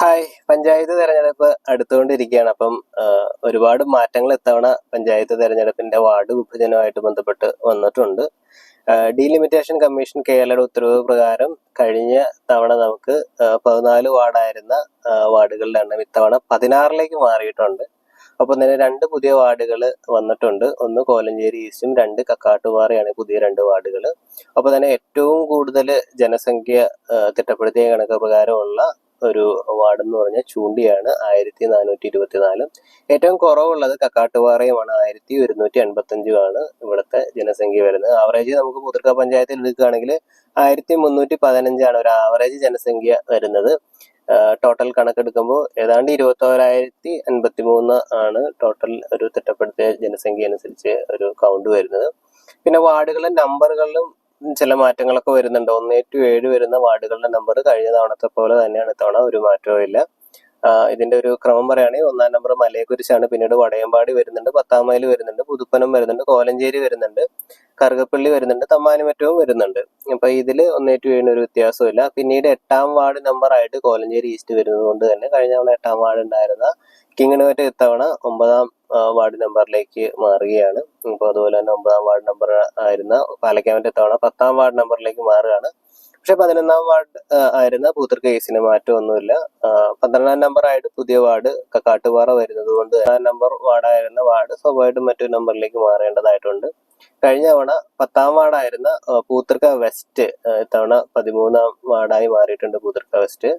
Hi, panchayat തെരഞ്ഞെടുപ്പ് അടുത്തുകൊണ്ടിരിക്കുകയാണ്. അപ്പം ഒരുപാട് മാറ്റങ്ങൾ ഇത്തവണ പഞ്ചായത്ത് തെരഞ്ഞെടുപ്പിന്റെ വാർഡ് വിഭജനവുമായിട്ട് ബന്ധപ്പെട്ട് വന്നിട്ടുണ്ട്. ഡീലിമിറ്റേഷൻ കമ്മീഷൻ കേരളയുടെ ഉത്തരവ് പ്രകാരം കഴിഞ്ഞ തവണ നമുക്ക് 14 വാർഡായിരുന്ന വാർഡുകളുടെ എണ്ണം ഇത്തവണ 16ലേക്ക് മാറിയിട്ടുണ്ട്. ഒപ്പം തന്നെ 2 പുതിയ വാർഡുകൾ വന്നിട്ടുണ്ട്. ഒന്ന് കോലഞ്ചേരി ഈസ്റ്റും 2 കക്കാട്ടുപാറയാണ് പുതിയ 2 വാർഡുകൾ. ഒപ്പം തന്നെ ഏറ്റവും കൂടുതൽ ജനസംഖ്യ തിട്ടപ്പെടുത്തിയ കണക്ക് പ്രകാരമുള്ള ഒരു വാർഡ് എന്ന് പറഞ്ഞാൽ ചൂണ്ടിയാണ് 1424. ഏറ്റവും കുറവുള്ളത് കക്കാട്ടുപാറയുമാണ് 1185 ഇവിടുത്തെ ജനസംഖ്യ വരുന്നത്. ആവറേജ് നമുക്ക് പൂതൃക്ക പഞ്ചായത്തിൽ എടുക്കുകയാണെങ്കിൽ 1315 ഒരു ആവറേജ് ജനസംഖ്യ വരുന്നത്. ടോട്ടൽ കണക്കെടുക്കുമ്പോൾ ഏതാണ്ട് 21,053 ടോട്ടൽ ഒരു തിട്ടപ്പെടുത്തിയ ജനസംഖ്യ അനുസരിച്ച് ഒരു കൗണ്ട് വരുന്നത്. പിന്നെ വാർഡുകളുടെ നമ്പറുകളിലും ചില മാറ്റങ്ങളൊക്കെ വരുന്നുണ്ട്. 1-7 വരുന്ന വാർഡുകളുടെ നമ്പർ കഴിഞ്ഞ തവണത്തെ പോലെ തന്നെയാണ് ഇത്തവണ, ഒരു മാറ്റവും ഇല്ല. ഇതിന്റെ ഒരു ക്രമം പറയുകയാണെങ്കിൽ 1-ാം നമ്പർ മലയക്കുരിശാണ്, പിന്നീട് വടയമ്പാടി വരുന്നുണ്ട്, 10-ാം മൈൽ വരുന്നുണ്ട്, പുതുപ്പനം വരുന്നുണ്ട്, കോലഞ്ചേരി വരുന്നുണ്ട്, കറുകപ്പള്ളി വരുന്നുണ്ട്, തമ്മാനിമറ്റവും വരുന്നുണ്ട്. അപ്പൊ ഇതില് 1-7 ഒരു വ്യത്യാസമില്ല. പിന്നീട് 8-ാം വാർഡ് നമ്പർ ആയിട്ട് കോലഞ്ചേരി ഈസ്റ്റ് വരുന്നത് കൊണ്ട് തന്നെ കഴിഞ്ഞ തവണ 8-ാം വാർഡ് ഉണ്ടായിരുന്ന കിങ്ങിണിമറ്റം ഇത്തവണ 9-ാം വാർഡ് നമ്പറിലേക്ക് മാറുകയാണ്. അപ്പോൾ അതുപോലെ തന്നെ 9-ാം വാർഡ് നമ്പർ ആയിരുന്ന പാലക്കാമറ്റം ഇത്തവണ 10-ാം വാർഡ് നമ്പറിലേക്ക് മാറുകയാണ്. പക്ഷെ 11-ാം വാർഡ് ആയിരുന്ന പൂതൃക്ക ഈസ്റ്റിന് മാറ്റമൊന്നുമില്ല. 12-ാം നമ്പർ ആയിട്ട് പുതിയ വാർഡ് കക്കാട്ടുപാറ വരുന്നത് കൊണ്ട് 12-ാം നമ്പർ വാർഡായിരുന്ന വാർഡ് സ്വാഭാവികമായിട്ടും മറ്റൊരു നമ്പറിലേക്ക് മാറേണ്ടതായിട്ടുണ്ട്. കഴിഞ്ഞ തവണ 10-ാം വാർഡായിരുന്ന പൂതൃക്ക വെസ്റ്റ് ഇത്തവണ 13-ാം വാർഡായി മാറിയിട്ടുണ്ട് പൂതൃക്ക വെസ്റ്റ്.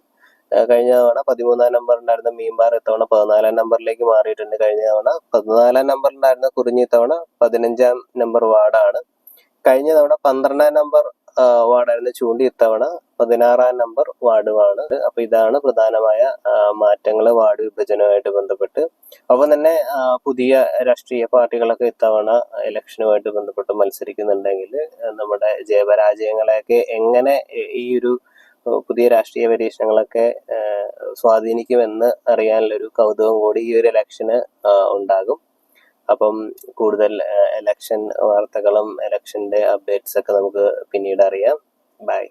കഴിഞ്ഞ തവണ 13-ാം നമ്പർ ഉണ്ടായിരുന്ന മീൻപാറ ഇത്തവണ 14-ാം നമ്പറിലേക്ക് മാറിയിട്ടുണ്ട്. കഴിഞ്ഞ തവണ 14-ാം നമ്പർ ഉണ്ടായിരുന്ന കുറിഞ്ഞി ഇത്തവണ 15-ാം നമ്പർ വാർഡാണ്. കഴിഞ്ഞ തവണ 12-ാം നമ്പർ വാർഡായിരുന്ന ചൂണ്ടി ഇത്തവണ 16-ാം നമ്പർ വാർഡുമാണ്. അപ്പൊ ഇതാണ് പ്രധാനമായ മാറ്റങ്ങൾ വാർഡ് വിഭജനവുമായിട്ട് ബന്ധപ്പെട്ട്. ഒപ്പം തന്നെ പുതിയ രാഷ്ട്രീയ പാർട്ടികളൊക്കെ ഇത്തവണ ഇലക്ഷനുമായിട്ട് ബന്ധപ്പെട്ട് മത്സരിക്കുന്നുണ്ടെങ്കിൽ നമ്മുടെ ജയപരാജയങ്ങളെയൊക്കെ എങ്ങനെ ഈ ഒരു പുതിയ രാഷ്ട്രീയ പരീക്ഷണങ്ങളൊക്കെ സ്വാധീനിക്കുമെന്ന് അറിയാനുള്ളൊരു കൗതുകം കൂടി ഈ ഒരു ഇലക്ഷന് ഉണ്ടാകും. അപ്പം കൂടുതൽ ഇലക്ഷൻ വാർത്തകളും ഇലക്ഷന്റെ അപ്ഡേറ്റ്സ് ഒക്കെ നമുക്ക് പിന്നീട് അറിയാം. ബൈ.